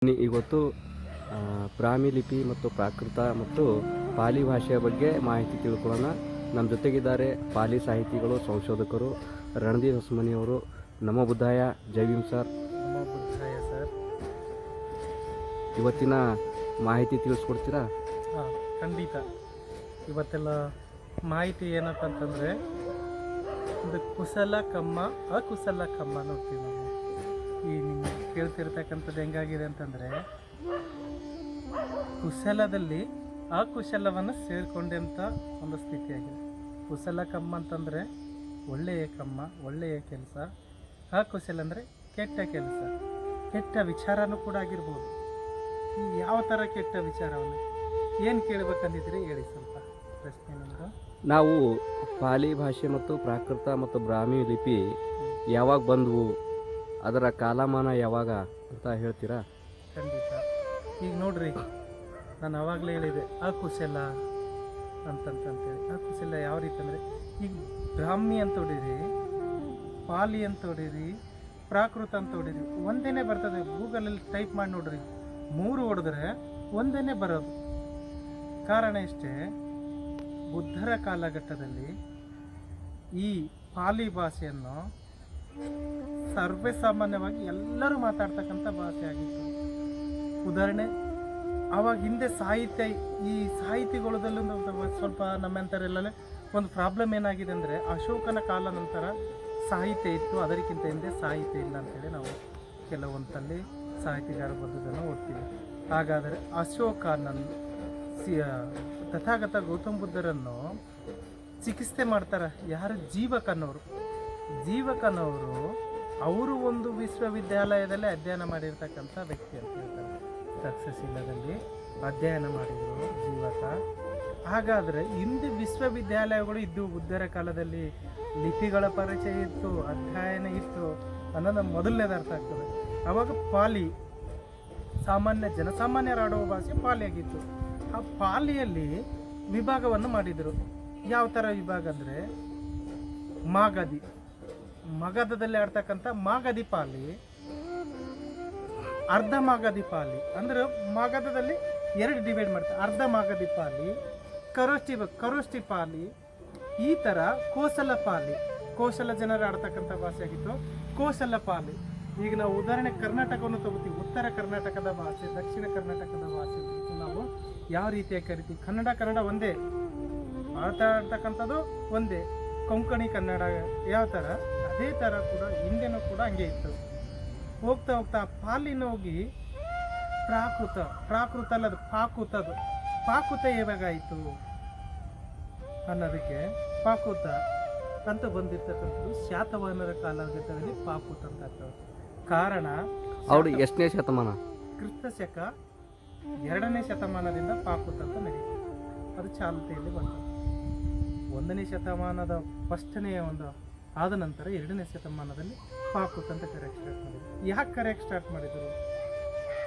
ಇವತ್ತು ಬ್ರಾಹ್ಮಿ ಲಿಪಿ ಮತ್ತು ಪ್ರಾಕೃತ ಮತ್ತು ಪಾಲಿ ಭಾಷೆಯ ಬಗ್ಗೆ ಮಾಹಿತಿ ತಿಳ್ಕೊಳ್ಳೋಣ. ನಮ್ಮ ಜೊತೆಗಿದ್ದಾರೆ ಪಾಲಿ ಸಾಹಿತಿಗಳು, ಸಂಶೋಧಕರು ರಣದೀಪ್ ಹೊಸಮನಿಯವರು. ನಮೋ ಬುದ್ಧಾಯ, ಜೈ ಭೀಮ್ ಸರ್. ನಮೋ ಬುದ್ಧಾಯ ಸರ್. ಇವತ್ತಿನ ಮಾಹಿತಿ ತಿಳಿಸ್ಕೊಡ್ತೀರಾ? ಹಾಂ, ಖಂಡಿತ. ಇವತ್ತೆಲ್ಲ ಮಾಹಿತಿ ಏನಂತಂದರೆ, ಒಂದು ಕುಶಲ ಕಮ್ಮ ಅಕುಶಲ ಕಮ್ಮ ನೋಡ್ತೀವಿ ನಾವು. ಈ ನಿಮ್ಗೆ ಕೇಳ್ತಿರ್ತಕ್ಕಂಥದ್ದು ಹೆಂಗಾಗಿದೆ ಅಂತಂದರೆ, ಕುಶಲದಲ್ಲಿ ಅಕುಶಲವನ್ನು ಸೇರಿಕೊಂಡಂಥ ಒಂದು ಸ್ಥಿತಿಯಾಗಿದೆ. ಕುಶಲ ಕಮ್ಮ ಅಂತಂದರೆ ಒಳ್ಳೆಯ ಕಮ್ಮ, ಒಳ್ಳೆಯ ಕೆಲಸ. ಅಕುಶಲ ಅಂದರೆ ಕೆಟ್ಟ ಕೆಲಸ, ಕೆಟ್ಟ ವಿಚಾರನೂ ಕೂಡ ಆಗಿರ್ಬೋದು. ಈ ಯಾವ ಥರ ಕೆಟ್ಟ ವಿಚಾರವನ್ನು ಏನು ಕೇಳಬೇಕಂದಿದ್ರೆ ಹೇಳಿ ಸ್ವಲ್ಪ ಪ್ರಶ್ನೆ ನಿಮ್ಮದು. ನಾವು ಪಾಲಿ ಭಾಷೆ ಮತ್ತು ಪ್ರಾಕೃತ ಮತ್ತು ಬ್ರಾಹ್ಮಿ ಲಿಪಿ ಯಾವಾಗ ಬಂದವು, ಅದರ ಕಾಲಮಾನ ಯಾವಾಗ ಅಂತ ಹೇಳ್ತೀರಾ? ಖಂಡಿತ. ಈಗ ನೋಡ್ರಿ, ನಾನು ಆವಾಗಲೇ ಹೇಳಿದೆ ಅಕುಶಲ ಅಂತಂತೇಳಿ. ಅಕುಶಲ ಯಾವ ರೀತಿ ಅಂದರೆ, ಈಗ ಬ್ರಾಹ್ಮಿ ಅಂತ ಹೊಡೀರಿ, ಪಾಲಿ ಅಂತ ಹೊಡೀರಿ, ಪ್ರಾಕೃತ ಅಂತ ಹೊಡೀರಿ, ಒಂದೇ ಬರ್ತದೆ. ಗೂಗಲಲ್ಲಿ ಟೈಪ್ ಮಾಡಿ ನೋಡ್ರಿ, 3 ಹೊಡೆದ್ರೆ ಒಂದೇ ಬರೋದು. ಕಾರಣ ಇಷ್ಟೇ, ಬುದ್ಧರ ಕಾಲಘಟ್ಟದಲ್ಲಿ ಈ ಪಾಲಿ ಭಾಷೆಯನ್ನು ಸರ್ವೇ ಸಾಮಾನ್ಯವಾಗಿ ಎಲ್ಲರೂ ಮಾತಾಡ್ತಕ್ಕಂಥ ಭಾಷೆ ಆಗಿತ್ತು. ಉದಾಹರಣೆ, ಆವಾಗ ಹಿಂದೆ ಸಾಹಿತ್ಯ, ಈ ಸಾಹಿತಿಗಳದಲ್ಲೂ ಸ್ವಲ್ಪ ನಮ್ಮಂಥರೆಲ್ಲೇ ಒಂದು ಪ್ರಾಬ್ಲಮ್ ಏನಾಗಿದೆ ಅಂದರೆ, ಅಶೋಕನ ಕಾಲ ನಂತರ ಸಾಹಿತ್ಯ ಇತ್ತು, ಅದಕ್ಕಿಂತ ಹಿಂದೆ ಸಾಹಿತ್ಯ ಇಲ್ಲ ಅಂತೇಳಿ ನಾವು ಕೆಲವೊಂದಲ್ಲಿ ಸಾಹಿತಿಗಾರ ಬರೆದುದನ್ನು ಓದ್ತೀವಿ. ಹಾಗಾದರೆ ಅಶೋಕನನ್ನು ತಥಾಗತ ಗೌತಮ ಬುದ್ಧರನ್ನು ಚಿಕಿತ್ಸೆ ಮಾಡ್ತಾರೆ ಯಾರು? ಜೀವಕನವರು ಅವರು ಒಂದು ವಿಶ್ವವಿದ್ಯಾಲಯದಲ್ಲಿ ಅಧ್ಯಯನ ಮಾಡಿರ್ತಕ್ಕಂಥ ವ್ಯಕ್ತಿ ಅಂತ ಹೇಳ್ತಾರೆ. ತಕ್ಷಶಿಲದಲ್ಲಿ ಅಧ್ಯಯನ ಮಾಡಿದರು ಜೀವಕ. ಹಾಗಾದರೆ ಹಿಂದೆ ವಿಶ್ವವಿದ್ಯಾಲಯಗಳು ಇದ್ದು, ಬುದ್ಧರ ಕಾಲದಲ್ಲಿ ಲಿಪಿಗಳ ಪರಿಚಯ ಇತ್ತು, ಅಧ್ಯಯನ ಇತ್ತು ಅನ್ನೋದು ಮೊದಲನೇದು ಅರ್ಥ ಆಗ್ತದೆ. ಆವಾಗ ಪಾಲಿ ಜನಸಾಮಾನ್ಯರಾಡುವ ಭಾಷೆ ಪಾಲಿಯಾಗಿತ್ತು. ಆ ಪಾಲಿಯಲ್ಲಿ ವಿಭಾಗವನ್ನು ಮಾಡಿದರು. ಯಾವ ಥರ ವಿಭಾಗ ಅಂದರೆ, ಮಗಧದಲ್ಲಿ ಆಡ್ತಕ್ಕಂಥ ಮಾಗಧಿ ಪಾಲಿ, ಅರ್ಧ ಮಾಗಧಿ ಪಾಲಿ. ಅಂದರೆ ಮಗಧದಲ್ಲಿ 2 ಡಿವೈಡ್ ಮಾಡ್ತಾರೆ, ಅರ್ಧ ಮಾಗಧಿ ಪಾಲಿ, ಕರೋಷ್ಟಿ ಪಾಲಿ. ಈ ಥರ ಕೋಸಲ ಜನರು ಆಡ್ತಕ್ಕಂಥ ಭಾಷೆ ಆಗಿತ್ತು ಕೋಸಲ ಪಾಲಿ. ಈಗ ನಾವು ಉದಾಹರಣೆ ಕರ್ನಾಟಕವನ್ನು ತಗೋತೀವಿ, ಉತ್ತರ ಕರ್ನಾಟಕದ ಭಾಷೆ, ದಕ್ಷಿಣ ಕರ್ನಾಟಕದ ಭಾಷೆ ನಾವು ಯಾವ ರೀತಿಯಾಗಿ ಕರಿತೀವಿ? ಕನ್ನಡ ಒಂದೇ, ಮಾತಾಡ್ತಕ್ಕಂಥದ್ದು ಒಂದೇ. ಕೊಂಕಣಿ ಕನ್ನಡ ಯಾವ ಥರ, ಅದೇ ಥರ ಕೂಡ ಹಿಂದೆನೂ ಕೂಡ ಹಂಗೆ ಇತ್ತು. ಹೋಗ್ತಾ ಹೋಗ್ತಾ ಪಾಲಿನ ಹೋಗಿ ಪ್ರಾಕೃತ ಅಲ್ಲದು ಪಾಕುತ ಯಾವಾಗಾಯಿತು ಅನ್ನೋದಕ್ಕೆ ಪಾಕುತ ಅಂತ ಬಂದಿರ್ತಕ್ಕಂಥದ್ದು ಶಾತವಾಹನರ ಕಾಲಘಟ್ಟದಲ್ಲಿ ಪಾಕುತ ಅಂತ ಆಗ್ತದೆ. ಕಾರಣ, ಅವರು ಎಷ್ಟನೇ ಶತಮಾನ? ಕ್ರಿಸ್ತ ಶಕ 2ನೇ ಶತಮಾನದಿಂದ ಪಾಕುತ ಅಂತ ನಡೀತು. ಅದು ಚಾಲ್ತಿಯಲ್ಲಿ ಬಂತು. 1ನೇ ಶತಮಾನದ ಫಸ್ಟ್ನೇ ಆದ ನಂತರ 2ನೇ ಶತಮಾನದಲ್ಲಿ ಪಾಕುತ ಅಂತ ಕರೆಯಕ್ಕೆ ಸ್ಟಾರ್ಟ್ ಮಾಡಿದ್ರು. ಯಾಕೆ ಕರೆಯಕ್ಕೆ ಸ್ಟಾರ್ಟ್ ಮಾಡಿದರು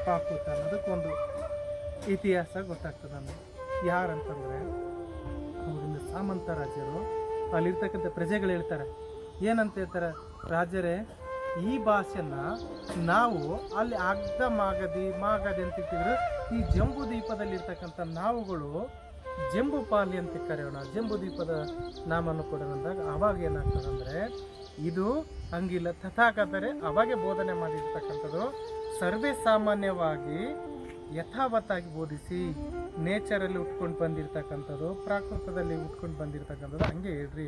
ಪಾಕುತ ಅನ್ನೋದಕ್ಕೊಂದು ಇತಿಹಾಸ ಗೊತ್ತಾಗ್ತದೆ ನಮಗೆ. ಯಾರಂತಂದರೆ, ಅವರಿಂದ ಸಾಮಂತ ರಾಜ್ಯರು, ಅಲ್ಲಿರ್ತಕ್ಕಂಥ ಪ್ರಜೆಗಳು ಹೇಳ್ತಾರೆ, ಏನಂತ ಹೇಳ್ತಾರೆ, ರಾಜರೇ ಈ ಭಾಷೆಯನ್ನು ನಾವು ಅಲ್ಲಿ ಅರ್ಧ ಮಾಗಧಿ ಅಂತ ಇಟ್ಟಿದ್ರು, ಈ ಜಂಬೂ ದ್ವೀಪದಲ್ಲಿರ್ತಕ್ಕಂಥ ನಾವುಗಳು ಜಂಬೂ ಪಾಲಿ ಅಂತ ಕರೆಯೋಣ, ಜಂಬೂ ದ್ವೀಪದ ನಾಮನ್ನು ಕೊಡೋಣ ಅಂದಾಗ ಅವಾಗ ಏನಾಗ್ತದೆ ಅಂದರೆ, ಇದು ಹಂಗಿಲ್ಲ. ತಥಾಗತರೆ ಅವಾಗೆ ಬೋಧನೆ ಮಾಡಿರ್ತಕ್ಕಂಥದ್ದು ಸರ್ವೇ ಸಾಮಾನ್ಯವಾಗಿ ಯಥಾವತ್ತಾಗಿ ಬೋಧಿಸಿ, ನೇಚರಲ್ಲಿ ಉಟ್ಕೊಂಡು ಬಂದಿರ್ತಕ್ಕಂಥದ್ದು, ಪ್ರಾಕೃತದಲ್ಲಿ ಉಟ್ಕೊಂಡು ಬಂದಿರ್ತಕ್ಕಂಥದ್ದು ಹಂಗೆ ಹೇಳ್ರಿ.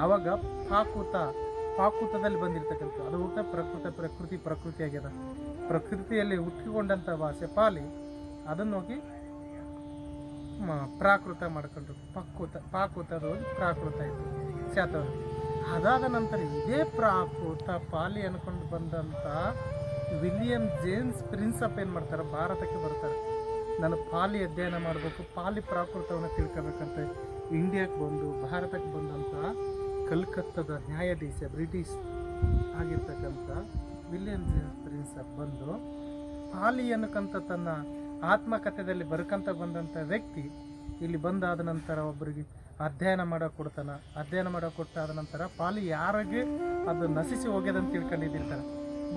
ಆವಾಗ ಪಾಕುತದಲ್ಲಿ ಬಂದಿರ್ತಕ್ಕಂಥದ್ದು, ಅದು ಊಟ ಪ್ರಕೃತಿ ಆಗ್ಯದ. ಪ್ರಕೃತಿಯಲ್ಲಿ ಹುಟ್ಟಿಕೊಂಡಂಥ ಭಾಷೆ ಪಾಲಿ, ಅದನ್ನು ಹೋಗಿ ಪ್ರಾಕೃತ ಮಾಡ್ಕೊಂಡ್ರು. ಪಾಕುತದ ಪ್ರಾಕೃತ ಆಯಿತು, ಶಾತವಾಹನ. ಅದಾದ ನಂತರ ಇದೇ ಪ್ರಾಕೃತ ಪಾಲಿ ಅನ್ಕೊಂಡು ಬಂದಂಥ ವಿಲಿಯಂ ಜೇಮ್ಸ್ ಪ್ರಿನ್ಸಪ್ ಏನು ಮಾಡ್ತಾರೆ, ಭಾರತಕ್ಕೆ ಬರ್ತಾರೆ. ನಾನು ಪಾಲಿ ಅಧ್ಯಯನ ಮಾಡಬೇಕು, ಪಾಲಿ ಪ್ರಾಕೃತವನ್ನು ತಿಳ್ಕೋಬೇಕಂತ ಇಂಡಿಯಾಕ್ಕೆ ಬಂದು ಭಾರತಕ್ಕೆ ಬಂದಂಥ ಕಲ್ಕತ್ತಾದ ನ್ಯಾಯಾಧೀಶ, ಬ್ರಿಟಿಷ್ ಆಗಿರ್ತಕ್ಕಂಥ ವಿಲಿಯಂ ಜೇಮ್ಸ್ ಪ್ರಿನ್ಸಪ್ ಬಂದು ಪಾಲಿ ಅನ್ನಕ್ಕಂಥ ತನ್ನ ಆತ್ಮಕಥೆಯಲ್ಲಿ ಬರ್ಕಂತ ಬಂದಂಥ ವ್ಯಕ್ತಿ ಇಲ್ಲಿ ಬಂದಾದ ನಂತರ ಒಬ್ಬರಿಗೆ ಅಧ್ಯಯನ ಮಾಡೋಕೆ ಕೊಡ್ತಾನೆ. ಅಧ್ಯಯನ ಮಾಡೋಕೆ ಕೊಟ್ಟಾದ ನಂತರ ಪಾಲಿ ಯಾರಿಗೆ ಅದು ನಶಿಸಿ ಹೋಗ್ಯದಂತ ತಿಳ್ಕೊಂಡಿದ್ದಿರ್ತಾರೆ.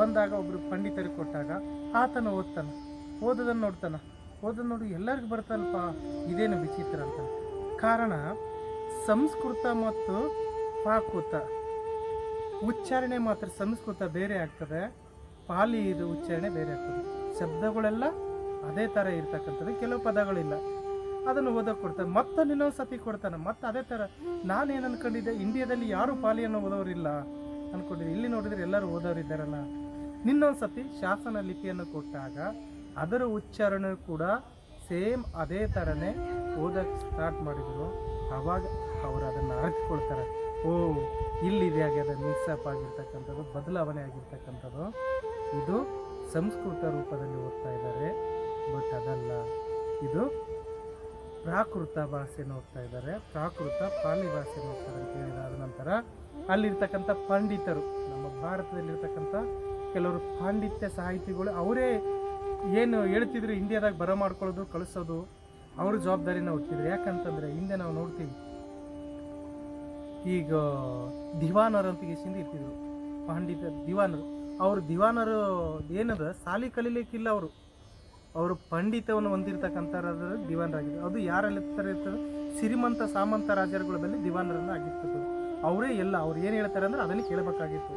ಬಂದಾಗ ಒಬ್ಬರು ಪಂಡಿತರಿಗೆ ಕೊಟ್ಟಾಗ ಆತನು ಓದ್ತಾನೆ. ಓದೋದನ್ನು ನೋಡ್ತಾನೆ. ಓದೋದು ನೋಡಿ ಎಲ್ಲರಿಗೂ ಬರ್ತಲ್ಪ, ಇದೇನು ವಿಚಿತ್ರ ಅಂತ. ಕಾರಣ ಸಂಸ್ಕೃತ ಮತ್ತು ಪ್ರಾಕೃತ ಉಚ್ಚಾರಣೆ ಮಾತ್ರ ಸಂಸ್ಕೃತ ಬೇರೆ ಆಗ್ತದೆ, ಪಾಲಿ ಇದು ಉಚ್ಚಾರಣೆ ಬೇರೆ ಆಗ್ತದೆ. ಶಬ್ದಗಳೆಲ್ಲ ಅದೇ ಥರ ಇರ್ತಕ್ಕಂಥದ್ದು, ಕೆಲವು ಪದಗಳಿಲ್ಲ. ಅದನ್ನು ಓದೋಕೆ ಕೊಡ್ತಾನೆ, ಮತ್ತೆ ಇನ್ನೊಂದು ಸತಿ ಕೊಡ್ತಾನೆ, ಮತ್ತೆ ಅದೇ ಥರ. ನಾನೇನು ಅನ್ಕೊಂಡಿದ್ದೆ, ಇಂಡಿಯಾದಲ್ಲಿ ಯಾರೂ ಪಾಲಿಯನ್ನು ಓದೋರಿಲ್ಲ ಅಂದ್ಕೊಂಡಿದ್ದೆ. ಇಲ್ಲಿ ನೋಡಿದರೆ ಎಲ್ಲರೂ ಓದೋರಿದ್ದಾರಲ್ಲ. ಇನ್ನೊಂದು ಸತಿ ಶಾಸನ ಲಿಪಿಯನ್ನು ಕೊಟ್ಟಾಗ ಅದರ ಉಚ್ಚಾರಣೆ ಕೂಡ ಸೇಮ್ ಅದೇ ಥರನೇ ಓದೋಕ್ಕೆ ಸ್ಟಾರ್ಟ್ ಮಾಡಿದರು. ಆವಾಗ ಅವರು ಅದನ್ನು ಅರಿತುಕೊಳ್ತಾರೆ, ಓ ಇಲ್ಲಿದೆ ಆಗ್ಯದ ಮಿಕ್ಸಪ್ ಆಗಿರ್ತಕ್ಕಂಥದ್ದು, ಬದಲಾವಣೆ ಆಗಿರ್ತಕ್ಕಂಥದ್ದು. ಇದು ಸಂಸ್ಕೃತ ರೂಪದಲ್ಲಿ ಓದ್ತಾ ಇದ್ದಾರೆ, ಬಟ್ ಅದಲ್ಲ, ಇದು ಪ್ರಾಕೃತ ಭಾಷೆಯನ್ನು ಓದ್ತಾ ಇದ್ದಾರೆ. ಪ್ರಾಕೃತ ಪಾಲಿ ಭಾಷೆಯನ್ನು ಓದ್ತಾರೆ ಅಂತ ಹೇಳಿದಾದ ನಂತರ ಅಲ್ಲಿರ್ತಕ್ಕಂಥ ಪಂಡಿತರು, ನಮ್ಮ ಭಾರತದಲ್ಲಿರ್ತಕ್ಕಂಥ ಕೆಲವರು ಪಾಂಡಿತ್ಯ ಸಾಹಿತಿಗಳು, ಅವರೇ ಏನು ಹೇಳ್ತಿದ್ರು ಇಂಡಿಯಾದಾಗ ಬರ ಮಾಡ್ಕೊಳ್ಳೋದು ಕಳಿಸೋದು ಅವ್ರ ಜವಾಬ್ದಾರಿನ ಹೊತ್ತಿದ್ರು. ಯಾಕಂತಂದರೆ ಹಿಂದೆ ನಾವು ನೋಡ್ತೀವಿ, ಈಗ ದಿವಾನರು ಅಂತ ಇರ್ತಿದ್ರು, ಪಾಂಡಿತ ದಿವಾನರು. ಅವರು ದಿವಾನರು ಏನದ ಸಾಲಿ ಕಲೀಲಿಕ್ಕಿಲ್ಲ, ಅವರು ಪಂಡಿತವನ್ನು ಹೊಂದಿರತಕ್ಕಂಥ ದಿವಾನರಾಗಿದ್ದರು. ಅದು ಯಾರಲ್ಲಿ ಇರ್ತದೆ, ಶ್ರೀಮಂತ ಸಾಮಂತ ರಾಜರುಗಳಲ್ಲಿ ದಿವಾನರನ್ನು ಆಗಿರ್ತದೆ. ಅವರೇ ಎಲ್ಲ ಅವ್ರು ಏನು ಹೇಳ್ತಾರೆ ಅಂದರೆ ಅದನ್ನು ಕೇಳಬೇಕಾಗಿತ್ತು.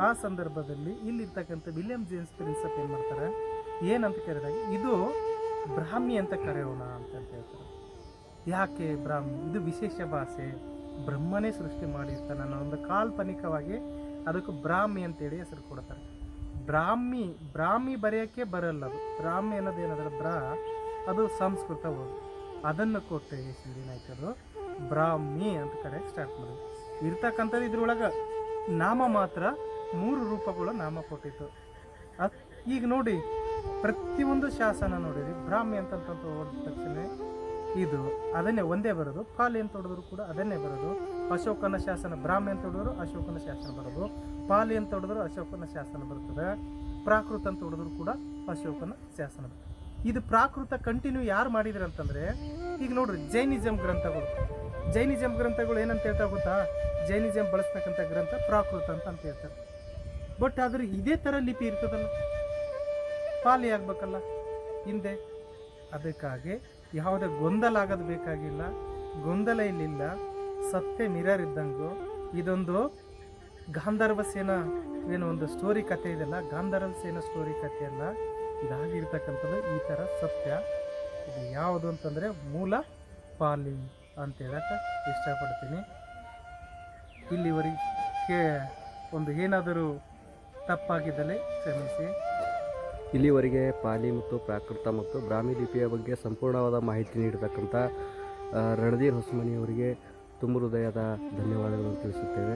ಆ ಸಂದರ್ಭದಲ್ಲಿ ಇಲ್ಲಿರ್ತಕ್ಕಂಥ ವಿಲಿಯಂ ಜೇಮ್ಸ್ ಪ್ರಿನ್ಸಪ್ ಏನು ಮಾಡ್ತಾರೆ, ಏನಂತ ಕೇಳಿದಾಗ ಇದು ಬ್ರಾಹ್ಮಿ ಅಂತ ಕರೆಯೋಣ ಅಂತ ಹೇಳ್ತಾರೆ. ಯಾಕೆ ಬ್ರಾಹ್ಮಿ? ಇದು ವಿಶೇಷ ಭಾಷೆ, ಬ್ರಹ್ಮನೇ ಸೃಷ್ಟಿ ಮಾಡಿರ್ತಾನೆ ಅನ್ನೋ ಒಂದು ಕಾಲ್ಪನಿಕವಾಗಿ ಅದಕ್ಕೆ ಬ್ರಾಹ್ಮಿ ಅಂತೇಳಿ ಹೆಸರು ಕೊಡ್ತಾರೆ. ಬ್ರಾಹ್ಮಿ ಬರೆಯೋಕ್ಕೆ ಬರಲ್ಲ. ಅದು ಬ್ರಾಹ್ಮಿ ಅನ್ನೋದು ಏನಂದ್ರೆ ಅದು ಸಂಸ್ಕೃತ ಓದು, ಅದನ್ನು ಕೊಟ್ಟು ಏನಾಯ್ತದು ಬ್ರಾಹ್ಮಿ ಅಂತ ಕರೆಯಕ್ಕೆ ಸ್ಟಾರ್ಟ್ ಮಾಡಿದ್ರು. ಇರ್ತಕ್ಕಂಥದ್ದು ಇದ್ರೊಳಗೆ ನಾಮ ಮಾತ್ರ 3 ರೂಪಗಳು ನಾಮ ಕೊಟ್ಟಿತ್ತು. ಈಗ ನೋಡಿ ಪ್ರತಿಯೊಂದು ಶಾಸನ ನೋಡಿರಿ, ಬ್ರಾಹ್ಮಿ ಅಂತ ಓದಿದ ತಕ್ಷಣ ಇದು ಅದನ್ನೇ ಒಂದೇ ಬರೋದು. ಪಾಲಿ ಅಂತ ಹೊಡೆದ್ರು ಕೂಡ ಅದನ್ನೇ ಬರೋದು. ಅಶೋಕನ ಶಾಸನ ಬ್ರಾಹ್ಮಿ ಅಂತ ಹೊಡೆದ್ರು ಅಶೋಕನ ಶಾಸನ ಬರೋದು, ಪಾಲಿ ಅಂತ ಹೊಡೆದ್ರು ಅಶೋಕನ ಶಾಸನ ಬರ್ತದೆ, ಪ್ರಾಕೃತ ಅಂತ ಹೊಡೆದ್ರು ಕೂಡ ಅಶೋಕನ ಶಾಸನ. ಇದು ಪ್ರಾಕೃತ ಕಂಟಿನ್ಯೂ ಯಾರು ಮಾಡಿದ್ರು ಅಂತಂದರೆ, ಈಗ ನೋಡ್ರಿ ಜೈನಿಸಮ್ ಗ್ರಂಥಗಳು ಏನಂತ ಹೇಳ್ತಾ ಗೊತ್ತಾ, ಜೈನಿಸಮ್ ಬಳಸ್ತಕ್ಕಂಥ ಗ್ರಂಥ ಪ್ರಾಕೃತ ಅಂತ ಹೇಳ್ತಾರೆ. ಬಟ್ ಆದ್ರೆ ಇದೇ ಥರ ಲಿಪಿ ಇರ್ತದಲ್ಲ, ಪಾಲಿ ಆಗ್ಬೇಕಲ್ಲ ಹಿಂದೆ. ಅದಕ್ಕಾಗಿ ಯಾವುದೇ ಗೊಂದಲ ಆಗೋದು ಬೇಕಾಗಿಲ್ಲ, ಗೊಂದಲ ಇಲ್ಲಿಲ್ಲ. ಸತ್ಯ ಮಿರರ್ ಇದ್ದಂಗೂ ಇದೊಂದು ಗಾಂಧರ್ವ ಸೇನಾ ಏನೋ ಒಂದು ಸ್ಟೋರಿ ಕಥೆ ಇದೆಲ್ಲ, ಗಾಂಧರ್ವ ಸೇನಾ ಸ್ಟೋರಿ ಕಥೆ ಅಲ್ಲ, ಇದಾಗಿರ್ತಕ್ಕಂಥದ್ದು ಈ ಥರ ಸತ್ಯ. ಇದು ಯಾವುದು ಅಂತಂದರೆ ಮೂಲ ಪಾಲಿ ಅಂತ ಹೇಳಕ್ಕೆ ಇಷ್ಟಪಡ್ತೀನಿ. ಇಲ್ಲಿವರೆಗೆ ಒಂದು ಏನಾದರೂ ತಪ್ಪಾಗಿದ್ದಲ್ಲಿ ಕ್ಷಮಿಸಿ. ಇಲ್ಲಿವರೆಗೆ ಪಾಲಿ ಮತ್ತು ಪ್ರಾಕೃತ ಮತ್ತು ಬ್ರಾಹ್ಮಿ ಲಿಪಿಯ ಬಗ್ಗೆ ಸಂಪೂರ್ಣವಾದ ಮಾಹಿತಿ ನೀಡತಕ್ಕಂಥ ರಣಧೀರ್ ಹೊಸಮನಿಯವರಿಗೆ ತುಂಬ ಹೃದಯದ ಧನ್ಯವಾದಗಳನ್ನು ತಿಳಿಸುತ್ತೇವೆ.